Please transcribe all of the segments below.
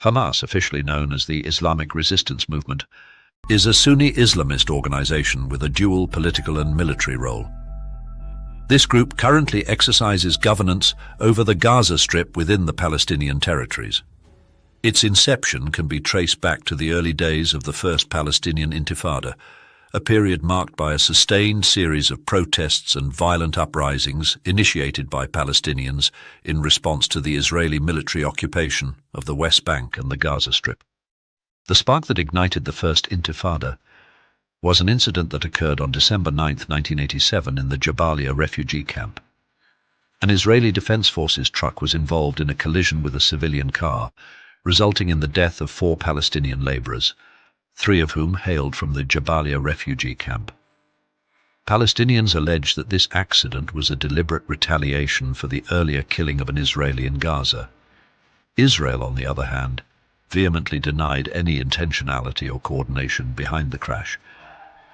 Hamas, officially known as the Islamic Resistance Movement, is a Sunni Islamist organization with a dual political and military role. This group currently exercises governance over the Gaza Strip within the Palestinian territories. Its inception can be traced back to the early days of the First Palestinian Intifada, a period marked by a sustained series of protests and violent uprisings initiated by Palestinians in response to the Israeli military occupation of the West Bank and the Gaza Strip. The spark that ignited the First Intifada was an incident that occurred on December 9, 1987 in the Jabalia refugee camp. An Israeli Defense Forces truck was involved in a collision with a civilian car, resulting in the death of 4 Palestinian laborers, 3 of whom hailed from the Jabalia refugee camp. Palestinians allege that this accident was a deliberate retaliation for the earlier killing of an Israeli in Gaza. Israel, on the other hand, vehemently denied any intentionality or coordination behind the crash.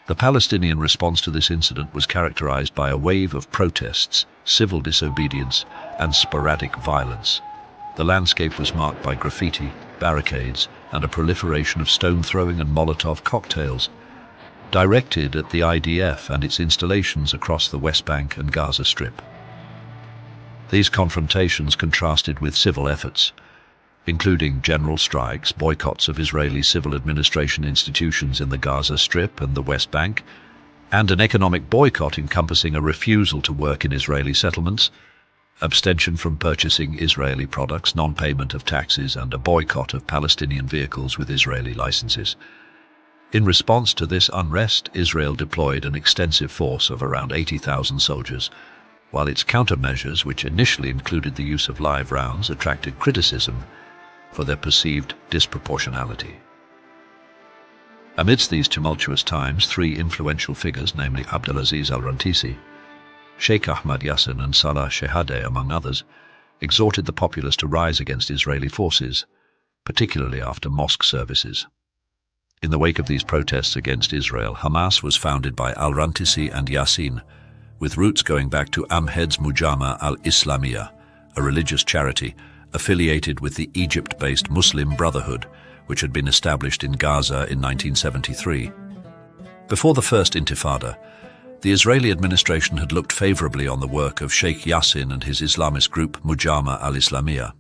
The Palestinian response to this incident was characterized by a wave of protests, civil disobedience, and sporadic violence. The landscape was marked by graffiti, barricades, and a proliferation of stone-throwing and Molotov cocktails, directed at the IDF and its installations across the West Bank and Gaza Strip. These confrontations contrasted with civil efforts, including general strikes, boycotts of Israeli civil administration institutions in the Gaza Strip and the West Bank, and an economic boycott encompassing a refusal to work in Israeli settlements, abstention from purchasing Israeli products, non-payment of taxes, and a boycott of Palestinian vehicles with Israeli licenses. In response to this unrest, Israel deployed an extensive force of around 80,000 soldiers, while its countermeasures, which initially included the use of live rounds, attracted criticism for their perceived disproportionality. Amidst these tumultuous times, 3 influential figures, namely Abdelaziz al-Rantisi, Sheikh Ahmad Yassin and Salah Shehadeh, among others, exhorted the populace to rise against Israeli forces, particularly after mosque services. In the wake of these protests against Israel, Hamas was founded by al-Rantisi and Yassin, with roots going back to Amhed's Mujama al-Islamiyah, a religious charity affiliated with the Egypt-based Muslim Brotherhood, which had been established in Gaza in 1973. Before the First Intifada, the Israeli administration had looked favorably on the work of Sheikh Yassin and his Islamist group Mujama al-Islamiyah.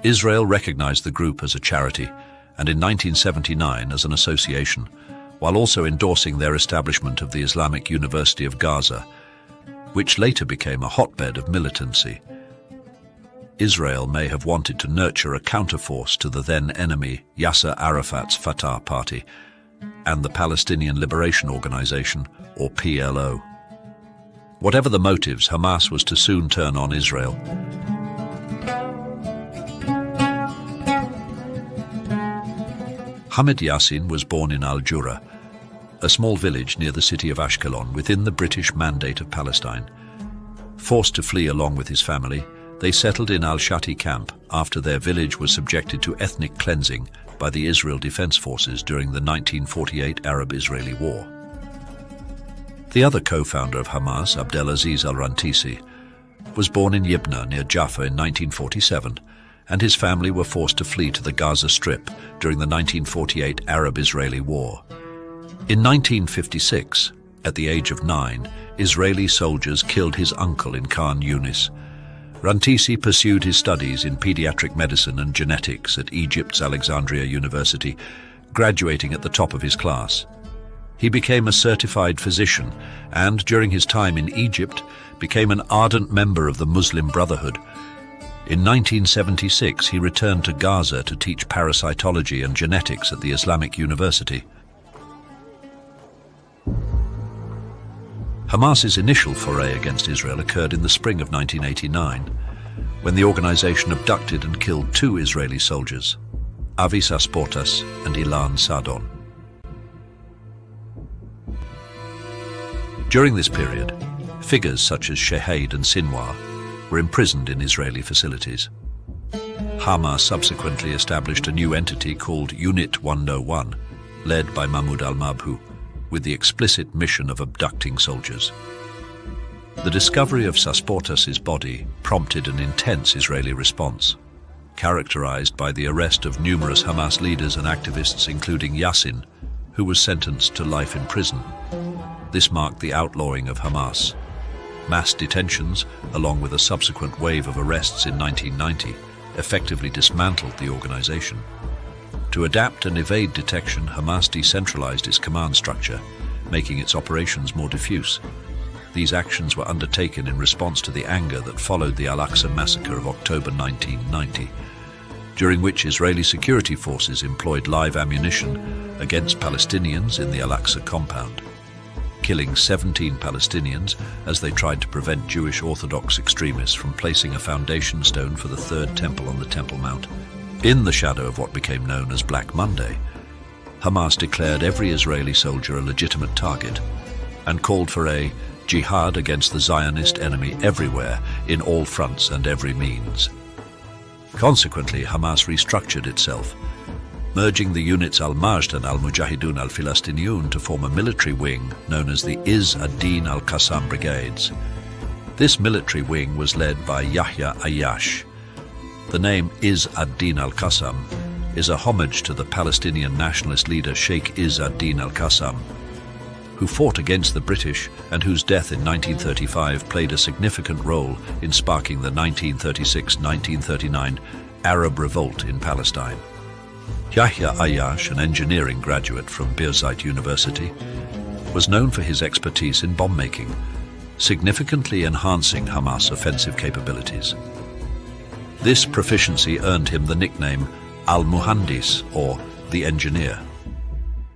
Israel recognized the group as a charity and in 1979 as an association, while also endorsing their establishment of the Islamic University of Gaza, which later became a hotbed of militancy. Israel may have wanted to nurture a counterforce to the then-enemy Yasser Arafat's Fatah Party and the Palestinian Liberation Organization, or PLO. Whatever the motives, Hamas was to soon turn on Israel. Hamid Yassin was born in Al-Jura, a small village near the city of Ashkelon within the British Mandate of Palestine. Forced to flee along with his family, they settled in Al-Shati camp after their village was subjected to ethnic cleansing by the Israel Defense Forces during the 1948 Arab-Israeli War. The other co-founder of Hamas, Abdelaziz al-Rantisi, was born in Yibna near Jaffa in 1947, and his family were forced to flee to the Gaza Strip during the 1948 Arab-Israeli War. In 1956, at the age of 9, Israeli soldiers killed his uncle in Khan Yunis. Rantisi pursued his studies in pediatric medicine and genetics at Egypt's Alexandria University, graduating at the top of his class. He became a certified physician and, during his time in Egypt, became an ardent member of the Muslim Brotherhood. In 1976, he returned to Gaza to teach parasitology and genetics at the Islamic University. Hamas's initial foray against Israel occurred in the spring of 1989, when the organization abducted and killed 2 Israeli soldiers, Avi Sasportas and Ilan Sadon. During this period, figures such as Shehaid and Sinwar were imprisoned in Israeli facilities. Hamas subsequently established a new entity called Unit 101, led by Mahmoud al-Mabhouh, with the explicit mission of abducting soldiers. The discovery of Sasportas' body prompted an intense Israeli response. characterized by the arrest of numerous Hamas leaders and activists, including Yassin, who was sentenced to life in prison. This marked the outlawing of Hamas. Mass detentions, along with a subsequent wave of arrests in 1990, effectively dismantled the organization. To adapt and evade detection, Hamas decentralized its command structure, making its operations more diffuse. These actions were undertaken in response to the anger that followed the Al-Aqsa massacre of October 1990, during which Israeli security forces employed live ammunition against Palestinians in the Al-Aqsa compound, killing 17 Palestinians as they tried to prevent Jewish Orthodox extremists from placing a foundation stone for the third temple on the Temple Mount. In the shadow of what became known as Black Monday, Hamas declared every Israeli soldier a legitimate target and called for a jihad against the Zionist enemy everywhere, in all fronts and every means. Consequently, Hamas restructured itself, merging the units al-Majd and al-Mujahidun al-Filastiniyun to form a military wing known as the Izz ad-Din al-Qassam Brigades. This military wing was led by Yahya Ayyash. The name Izz ad-Din al-Qassam is a homage to the Palestinian nationalist leader Sheikh Izz ad-Din al-Qassam, who fought against the British and whose death in 1935 played a significant role in sparking the 1936-1939 Arab revolt in Palestine. Yahya Ayyash, an engineering graduate from Birzeit University, was known for his expertise in bomb making, significantly enhancing Hamas' offensive capabilities. This proficiency earned him the nickname Al-Muhandis, or the engineer.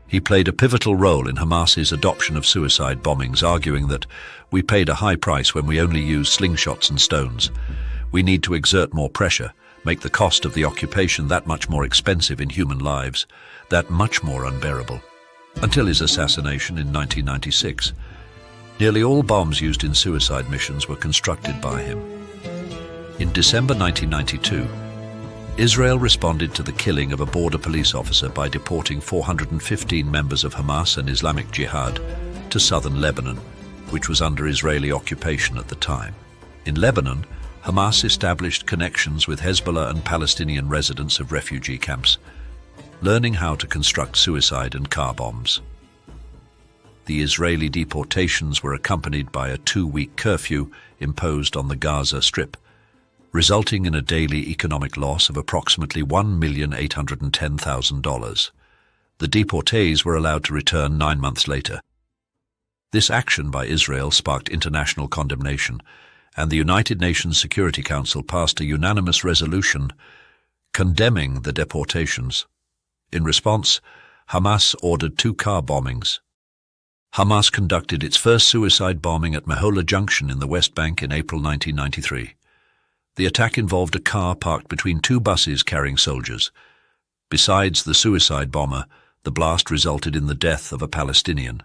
He played a pivotal role in Hamas's adoption of suicide bombings, arguing that we paid a high price when we only used slingshots and stones. We need to exert more pressure, make the cost of the occupation that much more expensive in human lives, that much more unbearable. Until his assassination in 1996, nearly all bombs used in suicide missions were constructed by him. In December 1992, Israel responded to the killing of a border police officer by deporting 415 members of Hamas and Islamic Jihad to southern Lebanon, which was under Israeli occupation at the time. In Lebanon, Hamas established connections with Hezbollah and Palestinian residents of refugee camps, learning how to construct suicide and car bombs. The Israeli deportations were accompanied by a 2-week curfew imposed on the Gaza Strip, resulting in a daily economic loss of approximately $1,810,000. The deportees were allowed to return 9 months later. This action by Israel sparked international condemnation, and the United Nations Security Council passed a unanimous resolution condemning the deportations. In response, Hamas ordered 2 car bombings. Hamas conducted its first suicide bombing at Mehola Junction in the West Bank in April 1993. The attack involved a car parked between 2 buses carrying soldiers. Besides the suicide bomber, the blast resulted in the death of a Palestinian.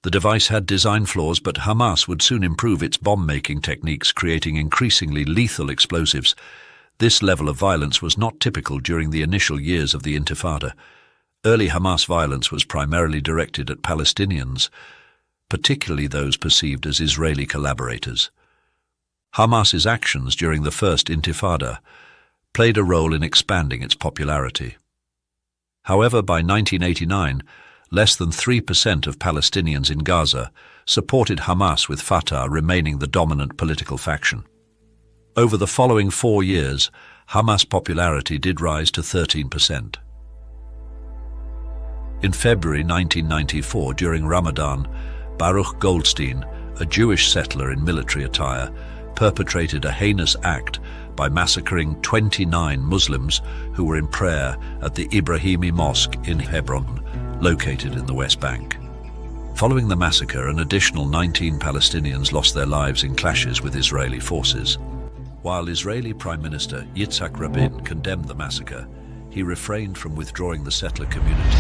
The device had design flaws, but Hamas would soon improve its bomb-making techniques, creating increasingly lethal explosives. This level of violence was not typical during the initial years of the Intifada. Early Hamas violence was primarily directed at Palestinians, particularly those perceived as Israeli collaborators. Hamas's actions during the First Intifada played a role in expanding its popularity. However, by 1989, less than 3% of Palestinians in Gaza supported Hamas, with Fatah remaining the dominant political faction. Over the following 4 years, Hamas' popularity did rise to 13%. In February 1994, during Ramadan, Baruch Goldstein, a Jewish settler in military attire, perpetrated a heinous act by massacring 29 Muslims who were in prayer at the Ibrahimi Mosque in Hebron, located in the West Bank. Following the massacre, an additional 19 Palestinians lost their lives in clashes with Israeli forces. While Israeli Prime Minister Yitzhak Rabin condemned the massacre, he refrained from withdrawing the settler community